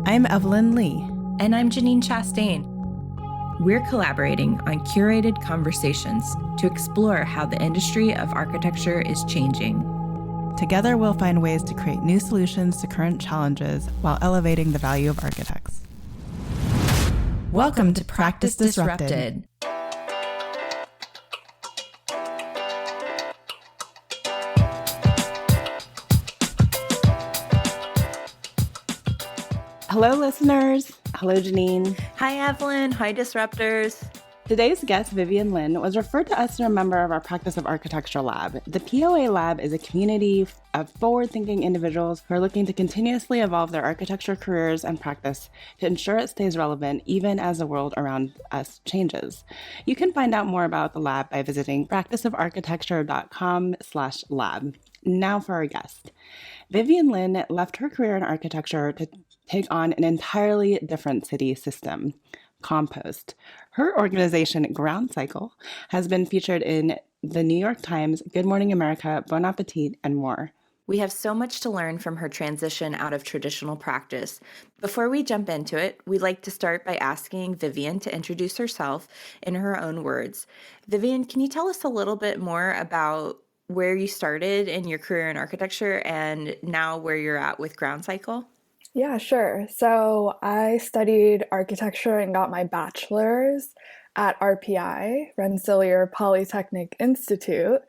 I'm Evelyn Lee. And I'm Janine Chastain. We're collaborating on curated conversations to explore how the industry of architecture is changing. Together, we'll find ways to create new solutions to current challenges while elevating the value of architects. Welcome to Practice Disrupted. Hello, listeners. Hello, Janine. Hi, Evelyn. Hi, Disruptors. Today's guest, Vivian Lin, was referred to us as a member of our Practice of Architecture Lab. The POA Lab is a community of forward-thinking individuals who are looking to continuously evolve their architecture careers and practice to ensure it stays relevant even as the world around us changes. You can find out more about the lab by visiting practiceofarchitecture.com/lab. Now for our guest. Vivian Lin left her career in architecture to take on an entirely different city system, compost. Her organization, Groundcycle, has been featured in the New York Times, Good Morning America, Bon Appetit, and more. We have so much to learn from her transition out of traditional practice. Before we jump into it, we'd like to start by asking Vivian to introduce herself in her own words. Vivian, can you tell us a little bit more about where you started in your career in architecture and now where you're at with Groundcycle? Yeah, sure. So I studied architecture and got my bachelor's at RPI, Rensselaer Polytechnic Institute.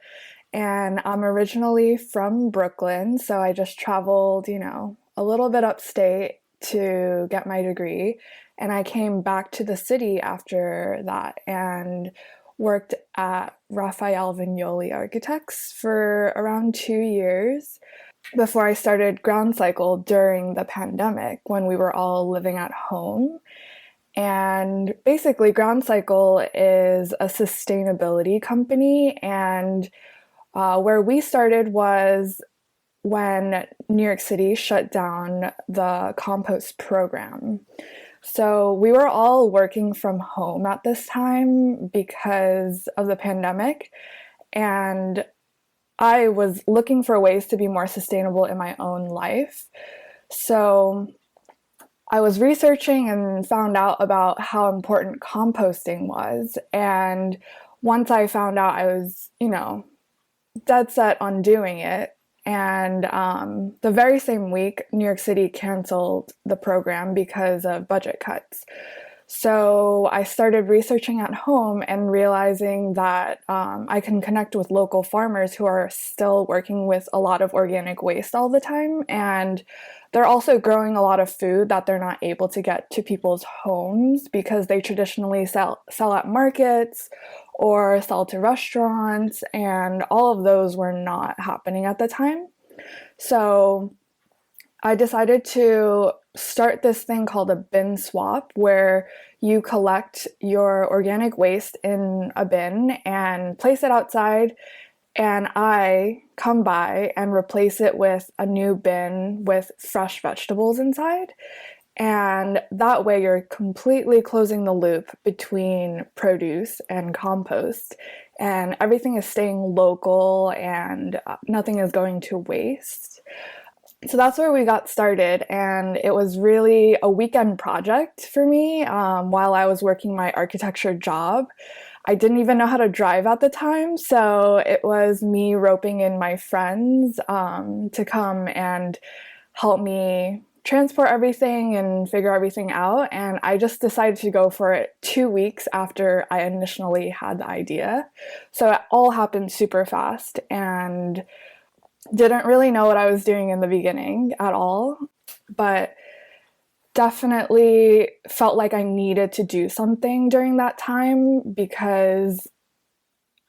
And I'm originally from Brooklyn, so I just traveled, a little bit upstate to get my degree. And I came back to the city after that and worked at Raphael Vignoli Architects for around 2 years before I started Groundcycle during the pandemic when we were all living at home. And basically, Groundcycle is a sustainability company, and where we started was when New York City shut down the compost program. So we were all working from home at this time because of the pandemic, and I was looking for ways to be more sustainable in my own life. So I was researching and found out about how important composting was. And once I found out, I was, dead set on doing it. And the very same week, New York City canceled the program because of budget cuts. So I started researching at home and realizing that I can connect with local farmers who are still working with a lot of organic waste all the time. And they're also growing a lot of food that they're not able to get to people's homes because they traditionally sell at markets or sell to restaurants. And all of those were not happening at the time. So I decided to start this thing called a bin swap, where you collect your organic waste in a bin and place it outside, and I come by and replace it with a new bin with fresh vegetables inside. And that way you're completely closing the loop between produce and compost, and everything is staying local and nothing is going to waste. So that's where we got started, and it was really a weekend project for me while I was working my architecture job. I didn't even know how to drive at the time, so it was me roping in my friends to come and help me transport everything and figure everything out. And I just decided to go for it 2 weeks after I initially had the idea. So it all happened super fast, and didn't really know what I was doing in the beginning at all, but definitely felt like I needed to do something during that time because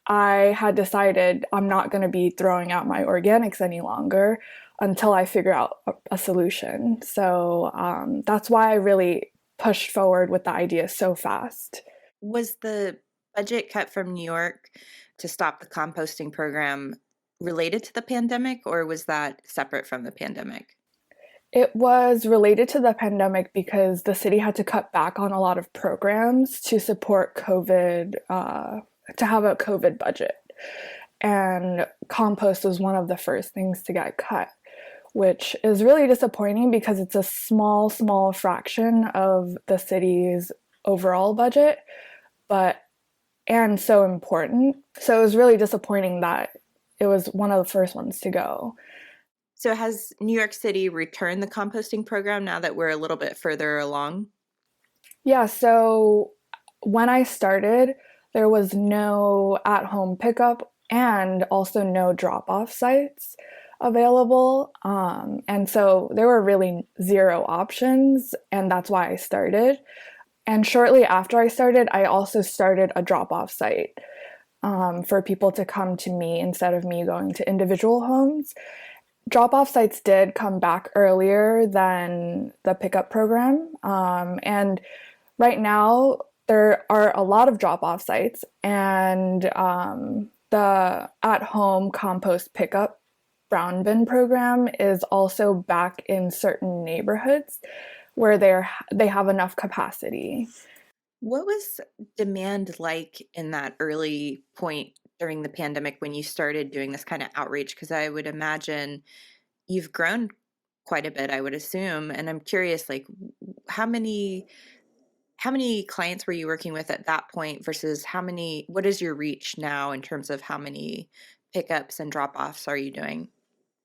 I had decided I'm not going to be throwing out my organics any longer until I figure out a solution. So that's why I really pushed forward with the idea so fast. Was the budget cut from New York to stop the composting program related to the pandemic, or was that separate from the pandemic? It was related to the pandemic because the city had to cut back on a lot of programs to support COVID, to have a COVID budget. And compost was one of the first things to get cut, which is really disappointing because it's a small fraction of the city's overall budget, and so important. So it was really disappointing that it was one of the first ones to go. So has New York City returned the composting program now that we're a little bit further along? Yeah, so when I started, there was no at-home pickup and also no drop-off sites available. And so there were really zero options, and that's why I started. And shortly after I started, I also started a drop-off site for people to come to me instead of me going to individual homes. Drop-off sites did come back earlier than the pickup program. And right now, there are a lot of drop-off sites, and the at-home compost pickup brown bin program is also back in certain neighborhoods where they have enough capacity. What was demand like in that early point during the pandemic when you started doing this kind of outreach? Because I would imagine you've grown quite a bit, I would assume. And I'm curious, like, how many clients were you working with at that point versus what is your reach now in terms of how many pickups and drop-offs are you doing?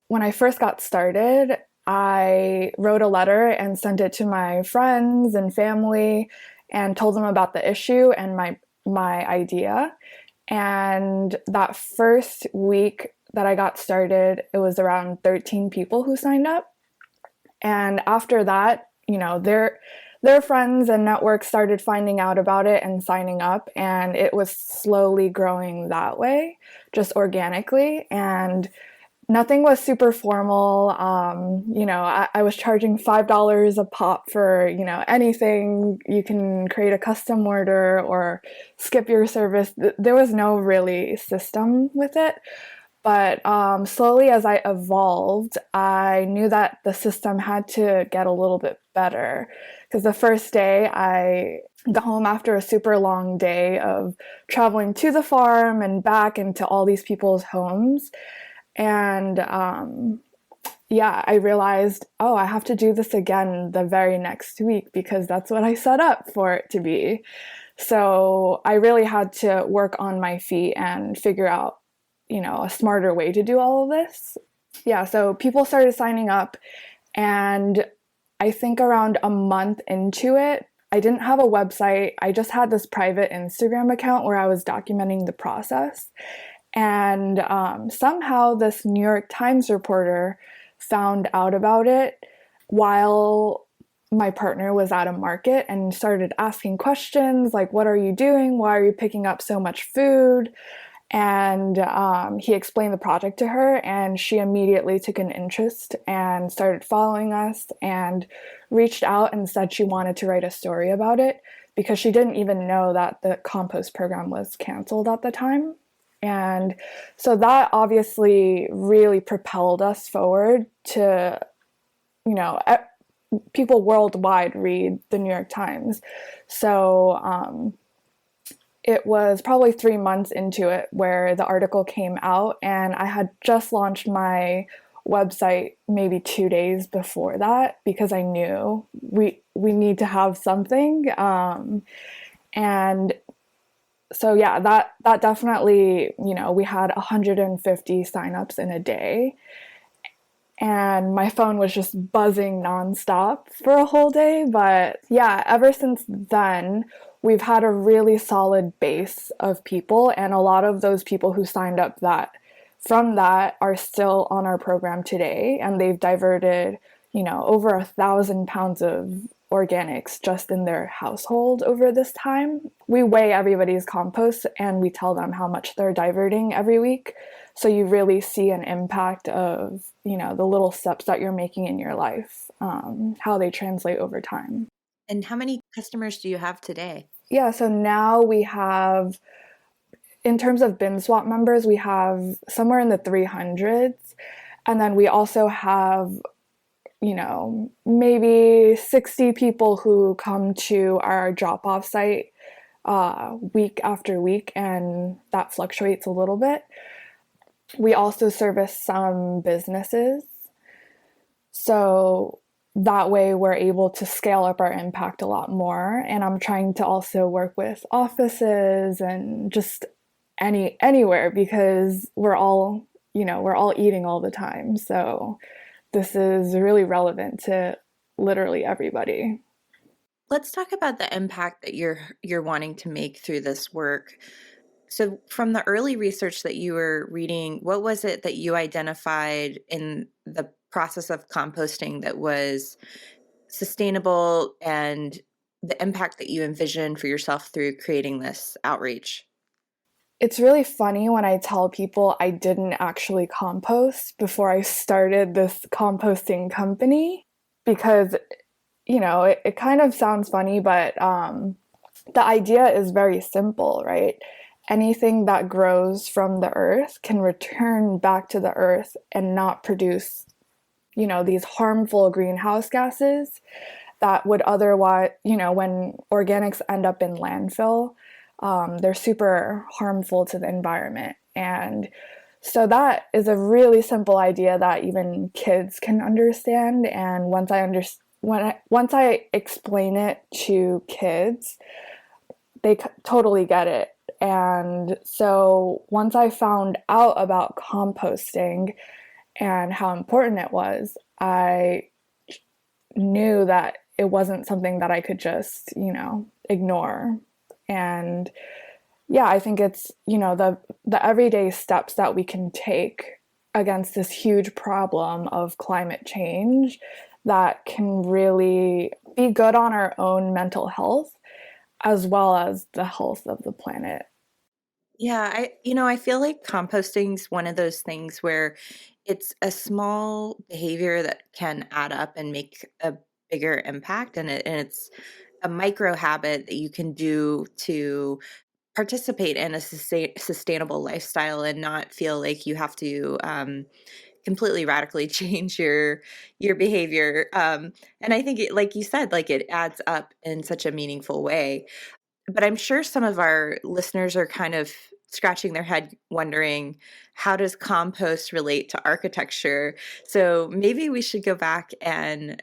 When I first got started, I wrote a letter and sent it to my friends and family and told them about the issue and my idea. And that first week that I got started, it was around 13 people who signed up. And after that, their friends and networks started finding out about it and signing up, and it was slowly growing that way, just organically. And nothing was super formal. I was charging $5 a pop for, anything. You can create a custom order or skip your service. There was no really system with it. But slowly as I evolved, I knew that the system had to get a little bit better. Because the first day I got home after a super long day of traveling to the farm and back into all these people's homes. And I realized, I have to do this again the very next week because that's what I set up for it to be. So I really had to work on my feet and figure out, a smarter way to do all of this. Yeah, so people started signing up, and I think around a month into it, I didn't have a website. I just had this private Instagram account where I was documenting the process. And somehow this New York Times reporter found out about it while my partner was at a market and started asking questions like, what are you doing? Why are you picking up so much food? And he explained the project to her, and she immediately took an interest and started following us and reached out and said she wanted to write a story about it because she didn't even know that the compost program was canceled at the time. And so that obviously really propelled us forward to, people worldwide read the New York Times. So it was probably 3 months into it where the article came out, and I had just launched my website maybe 2 days before that because I knew we need to have something. And so yeah, that definitely, we had 150 signups in a day, and my phone was just buzzing nonstop for a whole day. But yeah, ever since then, we've had a really solid base of people, and a lot of those people who signed up from that are still on our program today, and they've diverted, over 1,000 pounds of organics just in their household over this time. We weigh everybody's compost and we tell them how much they're diverting every week. So you really see an impact of, the little steps that you're making in your life, how they translate over time. And how many customers do you have today? Yeah, so now we have, in terms of bin swap members, we have somewhere in the 300s. And then we also have, maybe 60 people who come to our drop-off site week after week, and that fluctuates a little bit. We also service some businesses. So that way we're able to scale up our impact a lot more. And I'm trying to also work with offices and just anywhere, because we're all eating all the time. So this is really relevant to literally everybody. Let's talk about the impact that you're wanting to make through this work. So from the early research that you were reading, what was it that you identified in the process of composting that was sustainable, and the impact that you envisioned for yourself through creating this outreach? It's really funny when I tell people I didn't actually compost before I started this composting company, because, it kind of sounds funny, but the idea is very simple, right? Anything that grows from the earth can return back to the earth and not produce, these harmful greenhouse gases that would otherwise, when organics end up in landfill, they're super harmful to the environment. And so that is a really simple idea that even kids can understand. And once I explain it to kids, they totally get it. And so once I found out about composting and how important it was, I knew that it wasn't something that I could just, ignore. And yeah, I think it's, the everyday steps that we can take against this huge problem of climate change that can really be good on our own mental health as well as the health of the planet. Yeah, I feel like composting's one of those things where it's a small behavior that can add up and make a bigger impact, and it's a micro habit that you can do to participate in a sustainable lifestyle and not feel like you have to completely radically change your behavior. And I think it, like you said, like it adds up in such a meaningful way. But I'm sure some of our listeners are kind of scratching their head wondering, how does compost relate to architecture? So maybe we should go back and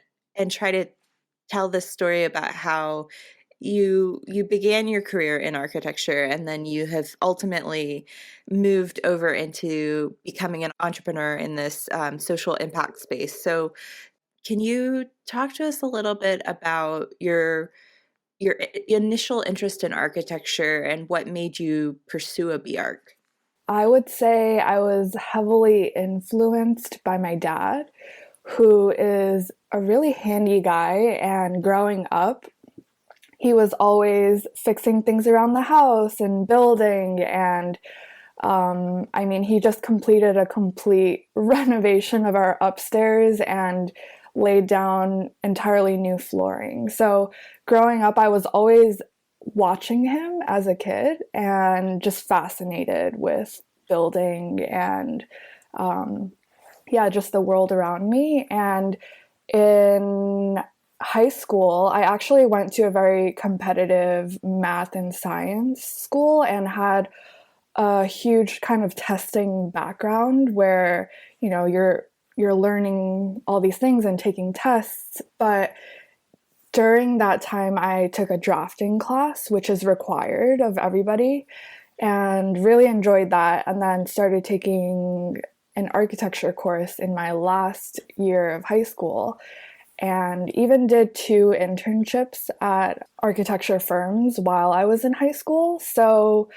try to tell this story about how you began your career in architecture, and then you have ultimately moved over into becoming an entrepreneur in this social impact space. So can you talk to us a little bit about your initial interest in architecture and what made you pursue a B.Arch? I would say I was heavily influenced by my dad, who is a really handy guy. And growing up, he was always fixing things around the house and building. And he just completed a complete renovation of our upstairs and laid down entirely new flooring. So growing up, I was always watching him as a kid and just fascinated with building and just the world around me. And in high school, I actually went to a very competitive math and science school and had a huge kind of testing background where, you're learning all these things and taking tests. But during that time, I took a drafting class, which is required of everybody, and really enjoyed that. And then started taking an architecture course in my last year of high school, and even did 2 internships at architecture firms while I was in high school. So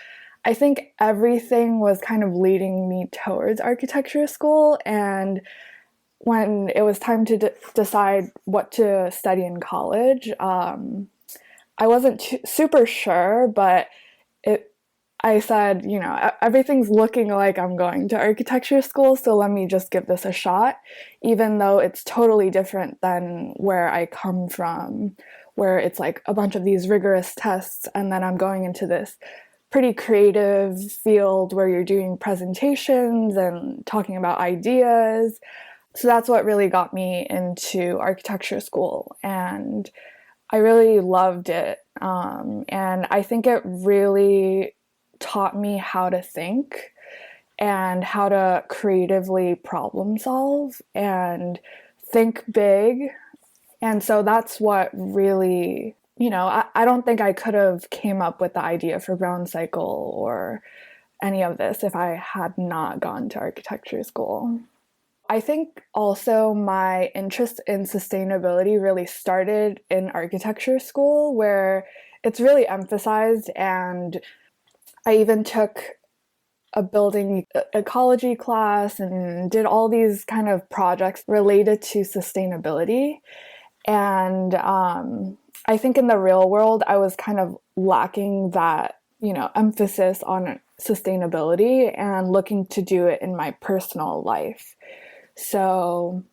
I think everything was kind of leading me towards architecture school. And when it was time to decide what to study in college, I wasn't super sure, but I said, everything's looking like I'm going to architecture school, so let me just give this a shot, even though it's totally different than where I come from, where it's like a bunch of these rigorous tests, and then I'm going into this pretty creative field where you're doing presentations and talking about ideas. So that's what really got me into architecture school, and I really loved it. And I think it really taught me how to think and how to creatively problem solve and think big. And so that's what really, I don't think I could have came up with the idea for Groundcycle or any of this if I had not gone to architecture school. I think also my interest in sustainability really started in architecture school, where it's really emphasized, and I even took a building ecology class and did all these kind of projects related to sustainability. And I think in the real world, I was kind of lacking that, emphasis on sustainability and looking to do it in my personal life. So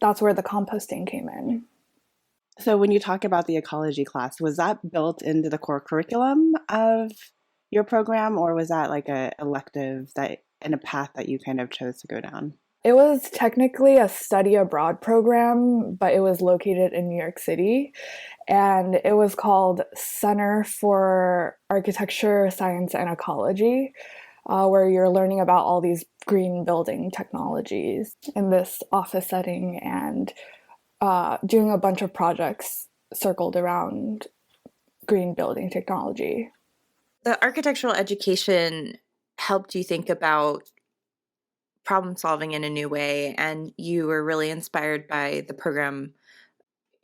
that's where the composting came in. So when you talk about the ecology class, was that built into the core curriculum of your program, or was that like a elective that and a path that you kind of chose to go down? It was technically a study abroad program, but it was located in New York City, and it was called Center for Architecture, Science, and Ecology, where you're learning about all these green building technologies in this office setting, and doing a bunch of projects circled around green building technology. The architectural education helped you think about problem solving in a new way, and you were really inspired by the program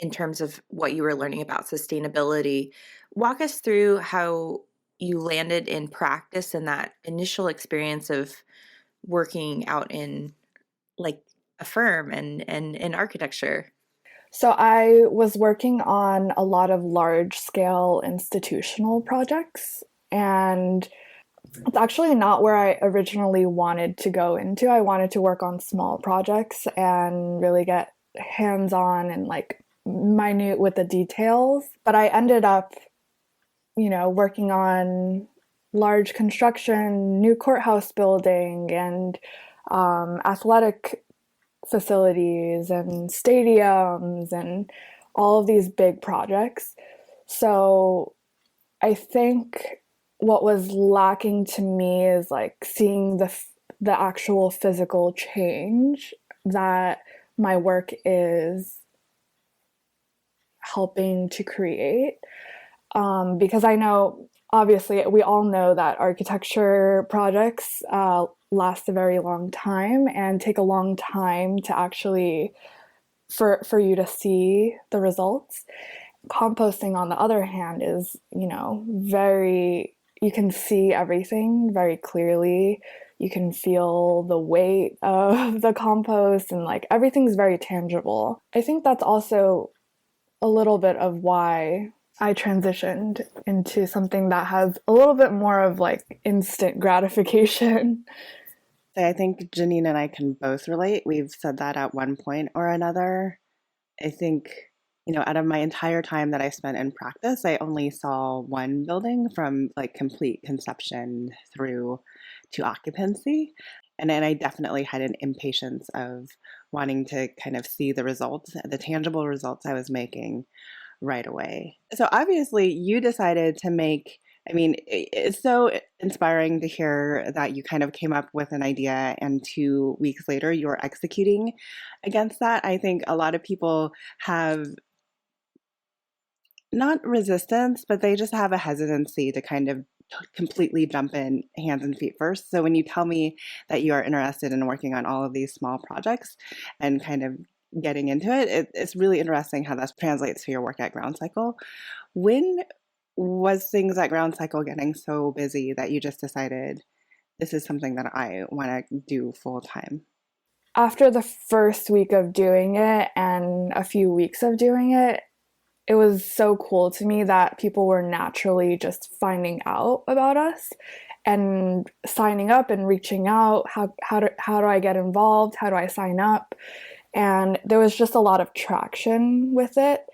in terms of what you were learning about sustainability. Walk us through how you landed in practice and that initial experience of working out in like a firm and in architecture. So I was working on a lot of large scale institutional projects, and it's actually not where I originally wanted to go into. I wanted to work on small projects and really get hands-on and like minute with the details. But I ended up, working on large construction, new courthouse building, and athletic facilities and stadiums and all of these big projects. So I think what was lacking to me is like seeing the actual physical change that my work is helping to create. Because I know, obviously, we all know that architecture projects last a very long time and take a long time to actually for you to see the results. Composting, on the other hand, is, you can see everything very clearly. You can feel the weight of the compost, and like everything's very tangible. I think that's also a little bit of why I transitioned into something that has a little bit more of like instant gratification. I think Janine and I can both relate. We've said that at one point or another. I think, out of my entire time that I spent in practice, I only saw one building from like complete conception through to occupancy. And then I definitely had an impatience of wanting to kind of see the results, the tangible results I was making right away. So obviously you decided to make, it's so inspiring to hear that you kind of came up with an idea and 2 weeks later you were executing against that. I think a lot of people have not resistance, but they just have a hesitancy to kind of completely jump in hands and feet first. So when you tell me that you are interested in working on all of these small projects and kind of getting into it, it's really interesting how that translates to your work at Groundcycle. When was things at Groundcycle getting so busy that you just decided this is something that I want to do full time? After the first week of doing it and a few weeks of doing it, it was so cool to me that people were naturally just finding out about us and signing up and reaching out. How do I get involved? How do I sign up? And there was just a lot of traction with it.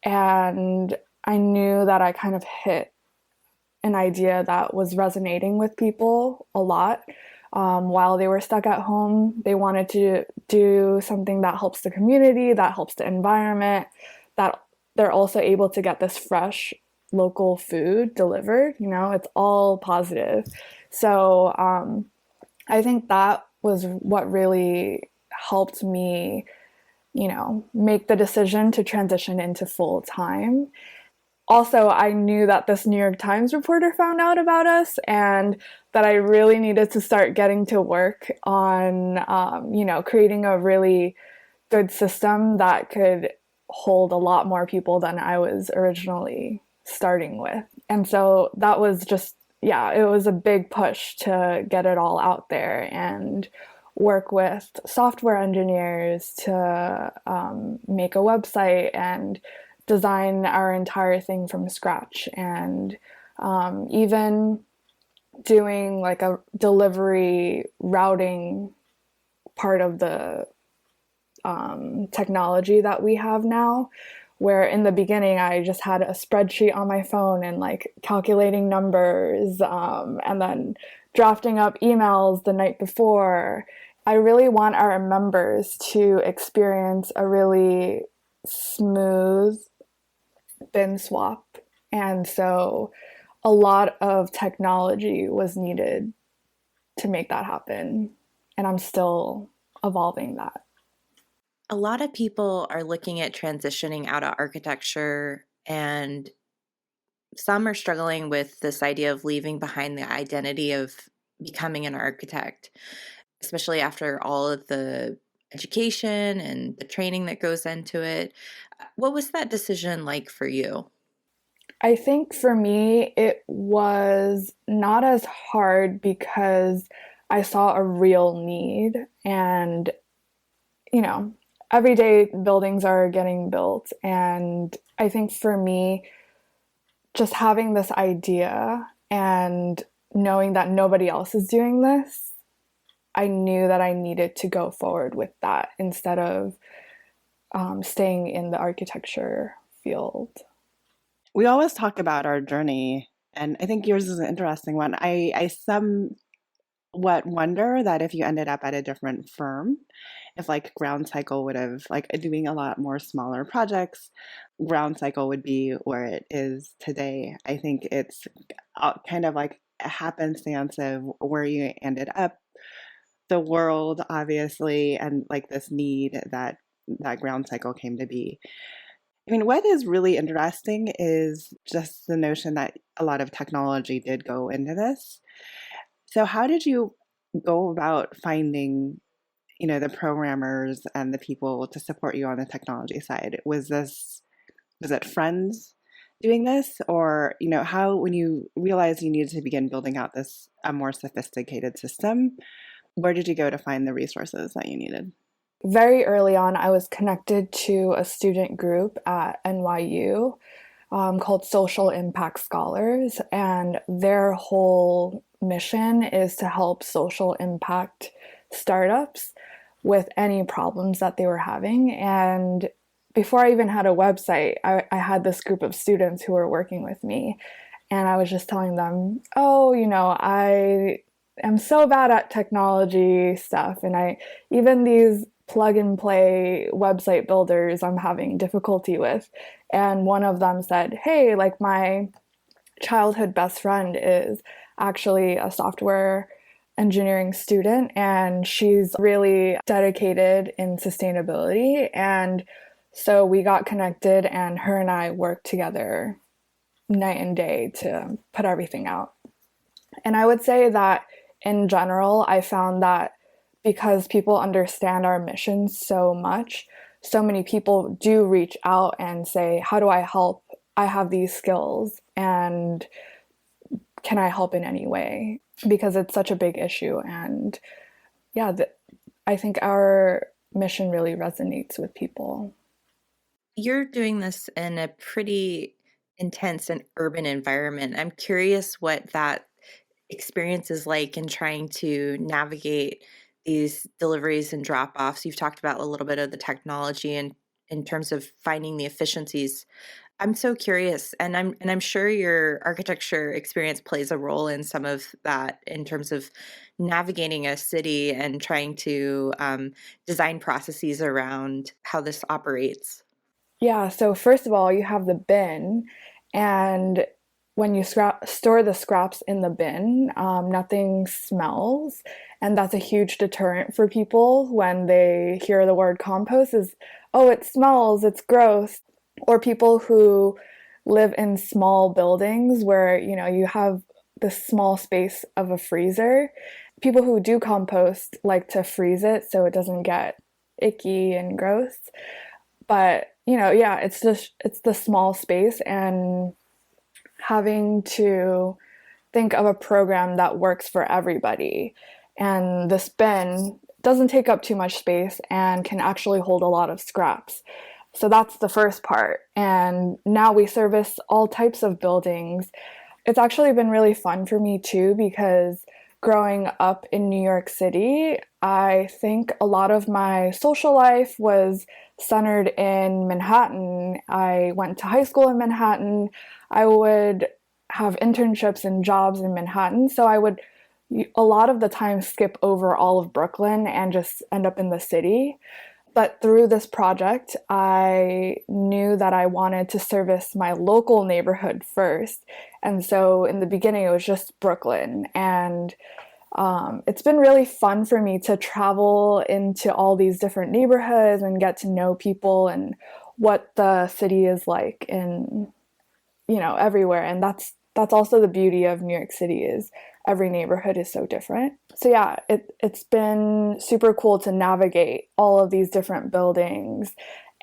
And I knew that I kind of hit an idea that was resonating with people a lot. While they were stuck at home, they wanted to do something that helps the community, that helps the environment, that they're also able to get this fresh local food delivered. It's all positive. So I think that was what really helped me make the decision to transition into full time. Also, I knew that this New York Times reporter found out about us and that I really needed to start getting to work on, creating a really good system that could hold a lot more people than I was originally starting with. And so that was just, it was a big push to get it all out there and work with software engineers to make a website and design our entire thing from scratch, and even doing like a delivery routing part of the technology that we have now, where in the beginning I just had a spreadsheet on my phone and like calculating numbers and then drafting up emails the night before. I really want our members to experience a really smooth bin swap. And so a lot of technology was needed to make that happen. And I'm still evolving that. A lot of people are looking at transitioning out of architecture, and some are struggling with this idea of leaving behind the identity of becoming an architect, especially after all of the education and the training that goes into it. What was that decision like for you? I think for me, it was not as hard because I saw a real need. And, every day buildings are getting built. And I think for me, just having this idea and knowing that nobody else is doing this, I knew that I needed to go forward with that instead of staying in the architecture field. We always talk about our journey, and I think yours is an interesting one. I somewhat wonder that if you ended up at a different firm, if like Groundcycle would have like doing a lot more smaller projects, Groundcycle would be where it is today. I think it's kind of like a happenstance of where you ended up, the world obviously, and like this need that Groundcycle came to be. I mean, what is really interesting is just the notion that a lot of technology did go into this. So how did you go about finding, the programmers and the people to support you on the technology side? Was it friends doing this, or, how, when you realized you needed to begin building out a more sophisticated system, where did you go to find the resources that you needed? Very early on, I was connected to a student group at NYU called Social Impact Scholars, and their whole mission is to help social impact startups with any problems that they were having. And before I even had a website, I had this group of students who were working with me, and I was just telling them, I am so bad at technology stuff, and even these plug and play website builders I'm having difficulty with. And one of them said, hey, like my childhood best friend is actually a software engineering student, and she's really dedicated in sustainability. And so we got connected, and her and I worked together night and day to put everything out. And I would say that in general, I found that because people understand our mission so much, so many people do reach out and say, how do I help? I have these skills, and can I help in any way? Because it's such a big issue. And I think our mission really resonates with people. You're doing this in a pretty intense and urban environment. I'm curious what that experience is like in trying to navigate these deliveries and drop-offs. You've talked about a little bit of the technology and in terms of finding the efficiencies. I'm so curious, and I'm sure your architecture experience plays a role in some of that in terms of navigating a city and trying to design processes around how this operates. Yeah, so first of all, you have the bin, and when you store the scraps in the bin, nothing smells, and that's a huge deterrent for people when they hear the word compost. Is oh, it smells, it's gross. Or people who live in small buildings where, you have this small space of a freezer. People who do compost like to freeze it so it doesn't get icky and gross. But, yeah, it's the small space, and having to think of a program that works for everybody. And this bin doesn't take up too much space and can actually hold a lot of scraps. So that's the first part. And now we service all types of buildings. It's actually been really fun for me too, because growing up in New York City, I think a lot of my social life was centered in Manhattan. I went to high school in Manhattan. I would have internships and jobs in Manhattan. So I would a lot of the time skip over all of Brooklyn and just end up in the city. But through this project, I knew that I wanted to service my local neighborhood first. And so in the beginning, it was just Brooklyn. And it's been really fun for me to travel into all these different neighborhoods and get to know people and what the city is like in, everywhere. And that's also the beauty of New York City, is every neighborhood is so different. So yeah, it's been super cool to navigate all of these different buildings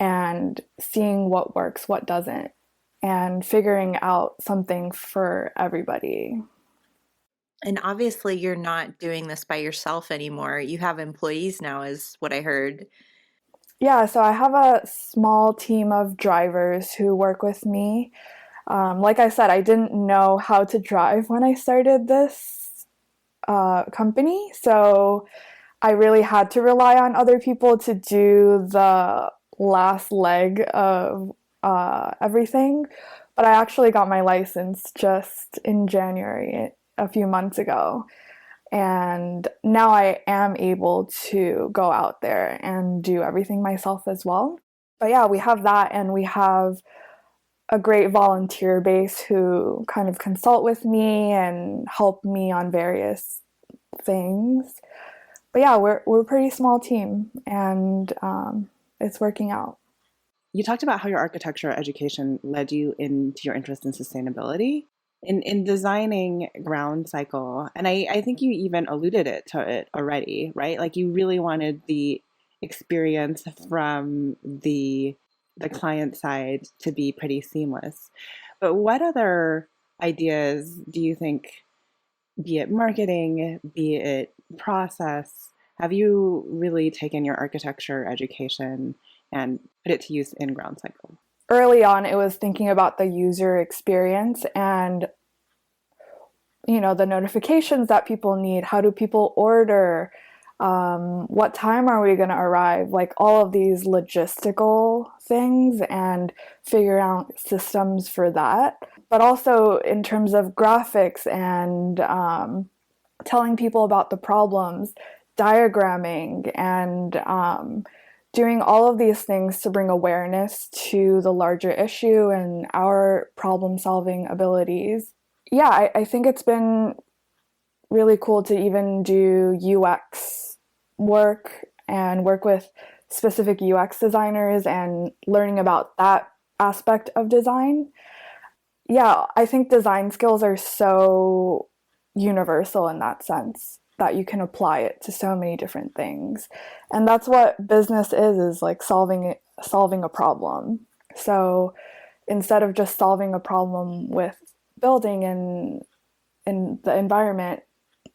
and seeing what works, what doesn't, and figuring out something for everybody. And obviously, you're not doing this by yourself anymore. You have employees now, is what I heard. Yeah, so I have a small team of drivers who work with me. Like I said, I didn't know how to drive when I started this company, so I really had to rely on other people to do the last leg of everything. But I actually got my license just in January, a few months ago. And now I am able to go out there and do everything myself as well. But yeah, we have that, and we have a great volunteer base who kind of consult with me and help me on various things. But yeah, we're a pretty small team, and it's working out. You talked about how your architecture education led you into your interest in sustainability. In designing Groundcycle, and I think you even alluded to it already, right? Like you really wanted the experience from the client side to be pretty seamless. But what other ideas do you think, be it marketing, be it process, have you really taken your architecture education and put it to use in Groundcycle? Early on, it was thinking about the user experience and, the notifications that people need. How do people order? What time are we going to arrive? Like all of these logistical things, and figure out systems for that. But also in terms of graphics and telling people about the problems, diagramming, and doing all of these things to bring awareness to the larger issue and our problem-solving abilities. Yeah, I think it's been really cool to even do UX work and work with specific UX designers and learning about that aspect of design. Yeah, I think design skills are so universal in that sense that you can apply it to so many different things. And that's what business is like solving a problem. So instead of just solving a problem with building and in the environment,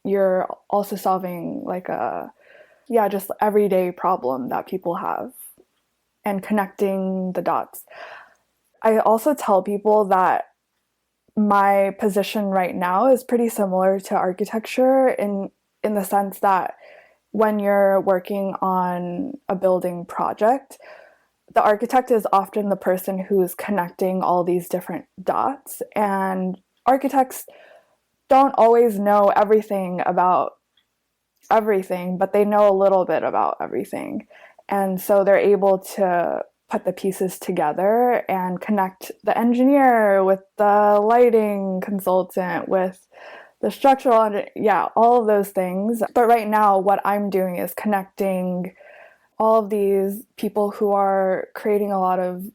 you're also solving like just everyday problem that people have and connecting the dots. I also tell people that my position right now is pretty similar to architecture in the sense that when you're working on a building project, the architect is often the person who's connecting all these different dots, and architects don't always know everything about everything, but they know a little bit about everything. And so they're able to put the pieces together and connect the engineer with the lighting consultant, with the structural, all of those things. But right now, what I'm doing is connecting all of these people who are creating a lot of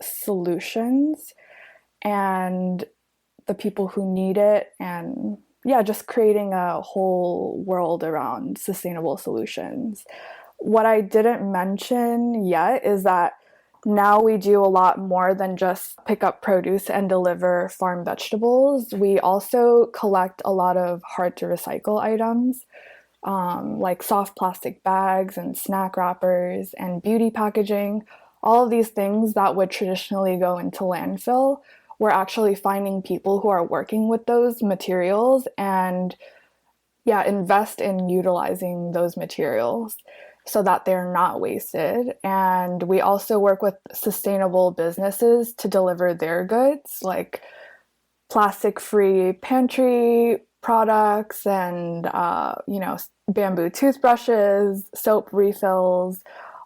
solutions and the people who need it, and yeah, just creating a whole world around sustainable solutions. What I didn't mention yet is that now we do a lot more than just pick up produce and deliver farm vegetables. We also collect a lot of hard to recycle items, like soft plastic bags and snack wrappers and beauty packaging. All of these things that would traditionally go into landfill, we're actually finding people who are working with those materials and yeah, invest in utilizing those materials so that they're not wasted. And we also work with sustainable businesses to deliver their goods, like plastic-free pantry products and, bamboo toothbrushes, soap refills,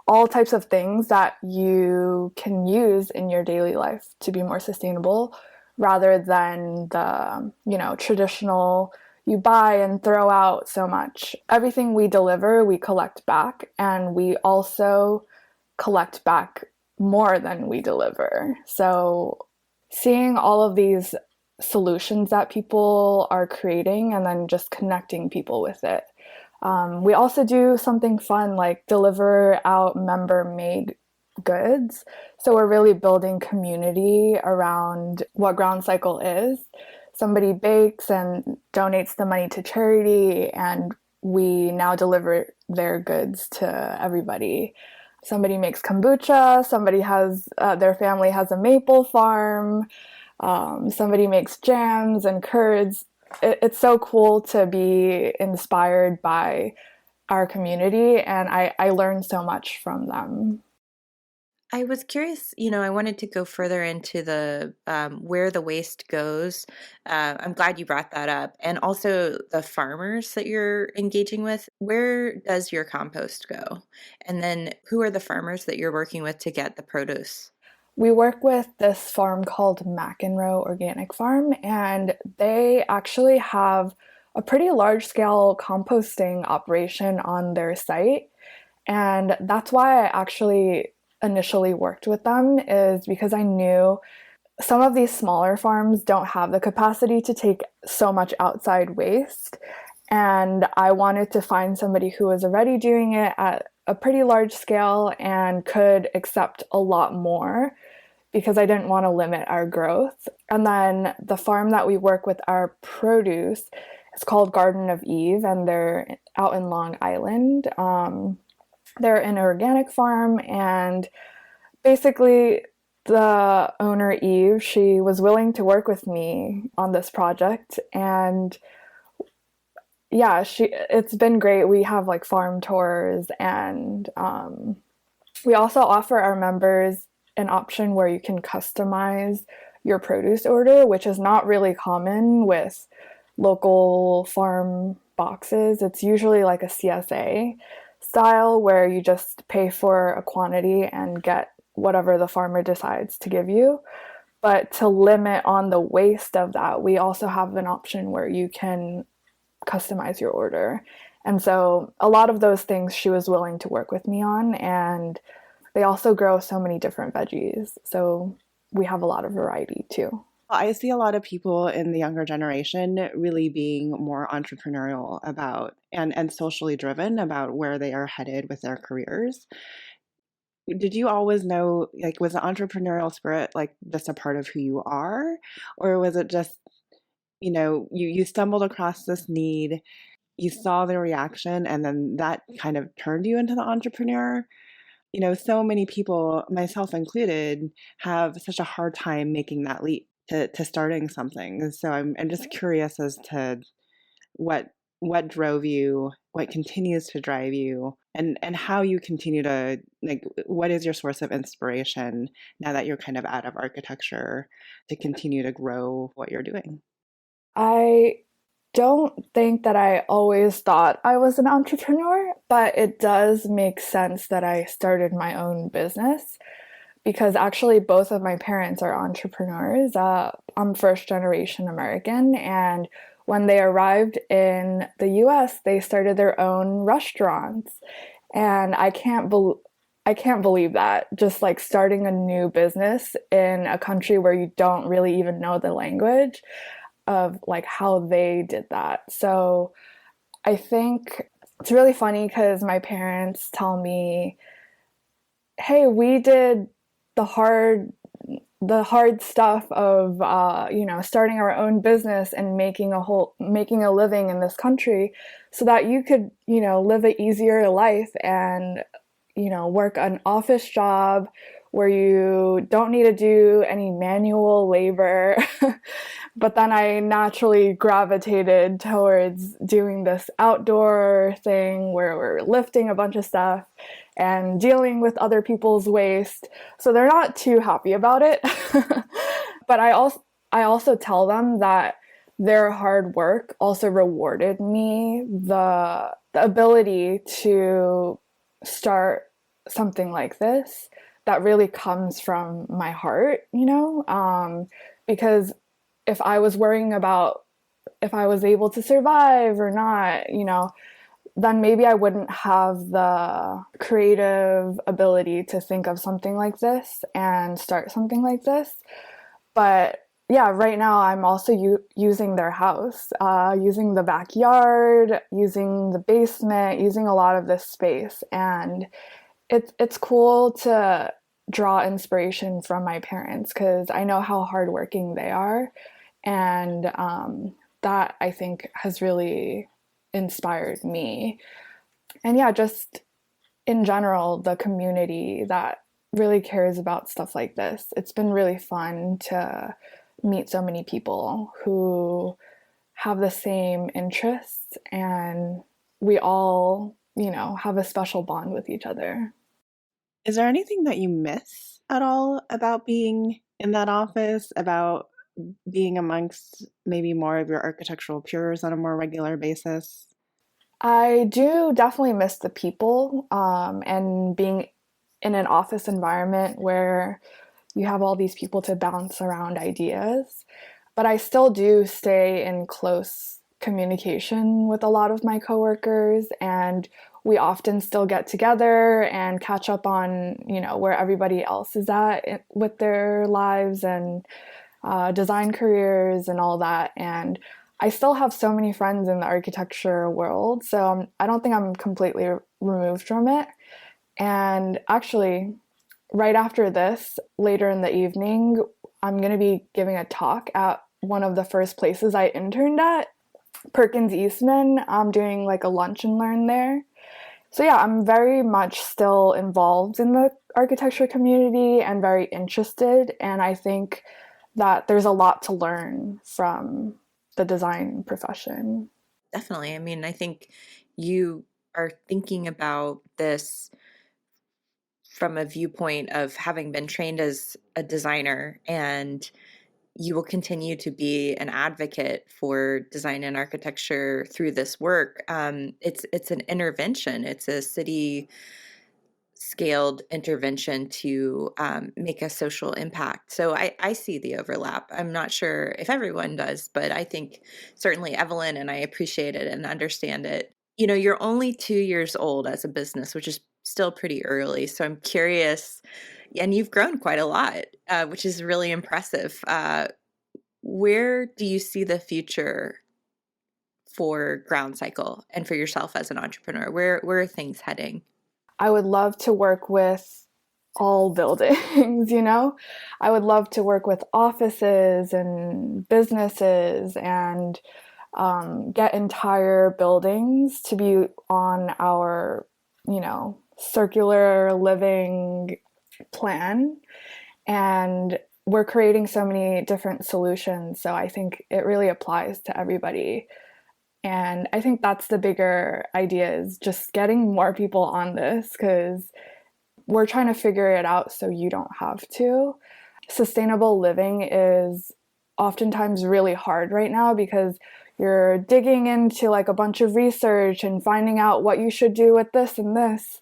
all types of things that you can use in your daily life to be more sustainable rather than the, traditional you buy and throw out so much. Everything we deliver, we collect back, and we also collect back more than we deliver. So seeing all of these solutions that people are creating and then just connecting people with it. We also do something fun like deliver out member-made goods. So we're really building community around what Groundcycle is. Somebody bakes and donates the money to charity, and we now deliver their goods to everybody. Somebody makes kombucha, somebody has, their family has a maple farm, somebody makes jams and curds. It's so cool to be inspired by our community, and I learned so much from them. I was curious, I wanted to go further into the where the waste goes. I'm glad you brought that up. And also the farmers that you're engaging with. Where does your compost go? And then who are the farmers that you're working with to get the produce? We work with this farm called McEnroe Organic Farm, and they actually have a pretty large-scale composting operation on their site. And that's why I actually initially worked with them, is because I knew some of these smaller farms don't have the capacity to take so much outside waste. And I wanted to find somebody who was already doing it at a pretty large scale and could accept a lot more because I didn't want to limit our growth. And then the farm that we work with our produce is called Garden of Eve, and they're out in Long Island. They're an organic farm, and basically the owner, Eve, she was willing to work with me on this project, and yeah, it's been great. We have like farm tours, and we also offer our members an option where you can customize your produce order, which is not really common with local farm boxes. It's usually like a CSA style where you just pay for a quantity and get whatever the farmer decides to give you. But to limit on the waste of that, we also have an option where you can customize your order. And so a lot of those things she was willing to work with me on, and they also grow so many different veggies. So we have a lot of variety too. I see a lot of people in the younger generation really being more entrepreneurial about and socially driven about where they are headed with their careers. Did you always know, like, was the entrepreneurial spirit like just a part of who you are? Or was it just, you stumbled across this need, you saw the reaction, and then that kind of turned you into the entrepreneur? So many people, myself included, have such a hard time making that leap to starting something. So I'm just curious as to what drove you, what continues to drive you, and how you continue to, like, what is your source of inspiration now that you're kind of out of architecture to continue to grow what you're doing? I don't think that I always thought I was an entrepreneur, but it does make sense that I started my own business because actually both of my parents are entrepreneurs. I'm first generation American, and when they arrived in the US, they started their own restaurants. And I can't believe that, just like starting a new business in a country where you don't really even know the language, of like how they did that. So I think it's really funny because my parents tell me, hey, we did the hard stuff of starting our own business and making a living in this country so that you could live an easier life and work an office job where you don't need to do any manual labor. But then I naturally gravitated towards doing this outdoor thing where we're lifting a bunch of stuff and dealing with other people's waste. So they're not too happy about it. But I also tell them that their hard work also rewarded me the ability to start something like this that really comes from my heart, because if I was worrying about if I was able to survive or not, then maybe I wouldn't have the creative ability to think of something like this and start something like this. But yeah, right now I'm also using their house, using the backyard, using the basement, using a lot of this space. And it's cool to draw inspiration from my parents because I know how hardworking they are. And that I think has really inspired me. And yeah, just in general, the community that really cares about stuff like this. It's been really fun to meet so many people who have the same interests, and we all, have a special bond with each other. Is there anything that you miss at all about being in that office, about being amongst maybe more of your architectural peers on a more regular basis? I do definitely miss the people, and being in an office environment where you have all these people to bounce around ideas. But I still do stay in close communication with a lot of my coworkers, and we often still get together and catch up on, where everybody else is at with their lives and design careers and all that. And I still have so many friends in the architecture world, so I don't think I'm completely removed from it. And actually, right after this, later in the evening, I'm going to be giving a talk at one of the first places I interned at, Perkins Eastman. I'm doing like a lunch and learn there. So yeah, I'm very much still involved in the architecture community and very interested. And I think that there's a lot to learn from the design profession. Definitely. I mean, I think you are thinking about this from a viewpoint of having been trained as a designer, and you will continue to be an advocate for design and architecture through this work. It's an intervention. It's a city scaled intervention to make a social impact. So I see the overlap. I'm not sure if everyone does, but I think certainly Evelyn and I appreciate it and understand it. You're only 2 years old as a business, which is still pretty early. So I'm curious, and you've grown quite a lot, which is really impressive. Where do you see the future for Groundcycle and for yourself as an entrepreneur? Where are things heading? I would love to work with all buildings, I would love to work with offices and businesses and get entire buildings to be on our, circular living plan. And we're creating so many different solutions. So I think it really applies to everybody. And I think that's the bigger idea, is just getting more people on this, because we're trying to figure it out so you don't have to. Sustainable living is oftentimes really hard right now because you're digging into like a bunch of research and finding out what you should do with this and this.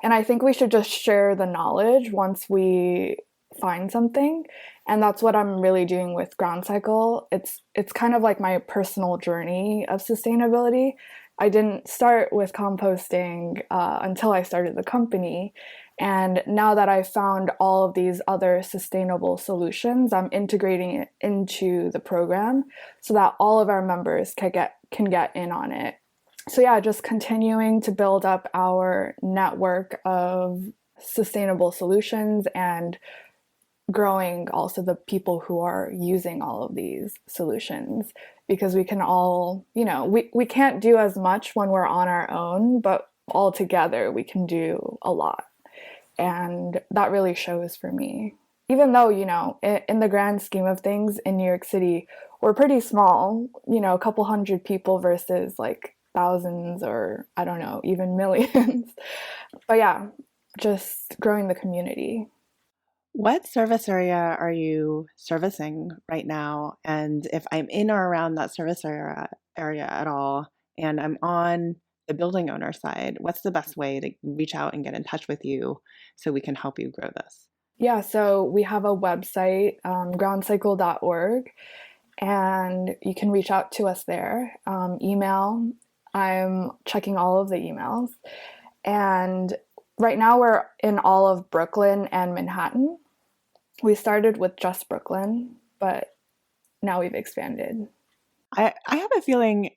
And I think we should just share the knowledge once we find something. And that's what I'm really doing with Groundcycle. It's kind of like my personal journey of sustainability. I didn't start with composting until I started the company. And now that I've found all of these other sustainable solutions, I'm integrating it into the program so that all of our members can get in on it. So yeah, just continuing to build up our network of sustainable solutions and growing also the people who are using all of these solutions, because we can all, we can't do as much when we're on our own, but all together we can do a lot. And that really shows for me. Even though, in the grand scheme of things in New York City, we're pretty small, a couple hundred people versus like thousands or I don't know, even millions. But yeah, just growing the community. What service area are you servicing right now? And if I'm in or around that service area at all, and I'm on the building owner side, what's the best way to reach out and get in touch with you so we can help you grow this? Yeah, so we have a website, groundcycle.org, and you can reach out to us there. Email, I'm checking all of the emails. And right now we're in all of Brooklyn and Manhattan. We started with just Brooklyn, but now we've expanded. I have a feeling,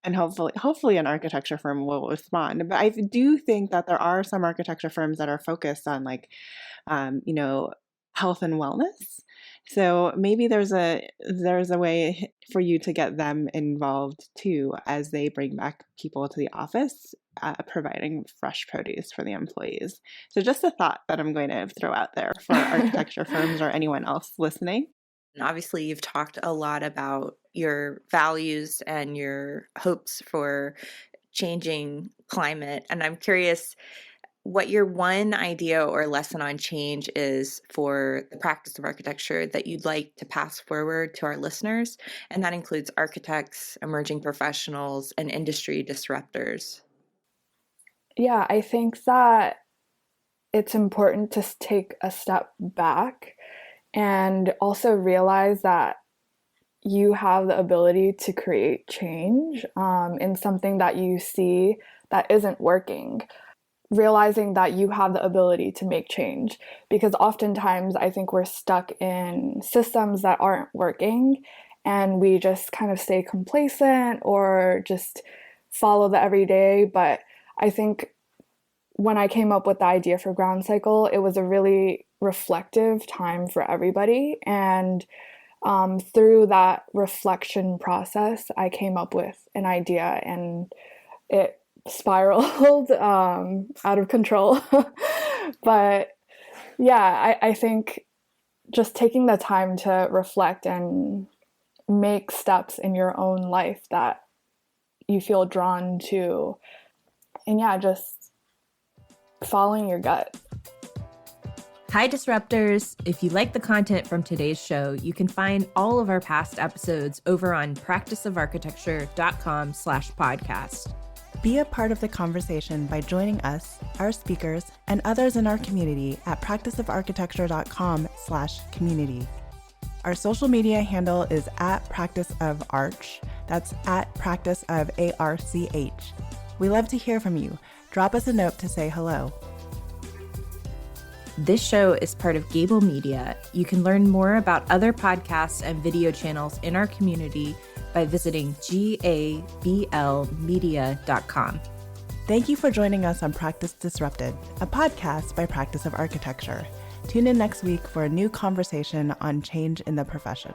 and hopefully an architecture firm will respond, but I do think that there are some architecture firms that are focused on health and wellness. So maybe there's a way for you to get them involved too, as they bring back people to the office, providing fresh produce for the employees. So just a thought that I'm going to throw out there for architecture firms or anyone else listening. And obviously, you've talked a lot about your values and your hopes for changing climate. And I'm curious what your one idea or lesson on change is for the practice of architecture that you'd like to pass forward to our listeners. And that includes architects, emerging professionals, and industry disruptors. Yeah, I think that it's important to take a step back and also realize that you have the ability to create change in something that you see that isn't working. Realizing that you have the ability to make change, because oftentimes I think we're stuck in systems that aren't working and we just kind of stay complacent or just follow the everyday. But I think when I came up with the idea for Groundcycle, it was a really reflective time for everybody. And through that reflection process, I came up with an idea, and it spiraled out of control. But yeah, I think just taking the time to reflect and make steps in your own life that you feel drawn to, and yeah, just following your gut. Hi, Disruptors! If you like the content from today's show, you can find all of our past episodes over on practiceofarchitecture.com/podcast. Be a part of the conversation by joining us, our speakers, and others in our community at practiceofarchitecture.com/community. Our social media handle is @practiceofarch. That's @practiceofarch. We love to hear from you. Drop us a note to say hello. This show is part of Gable Media. You can learn more about other podcasts and video channels in our community by visiting gablmedia.com. Thank you for joining us on Practice Disrupted, a podcast by Practice of Architecture. Tune in next week for a new conversation on change in the profession.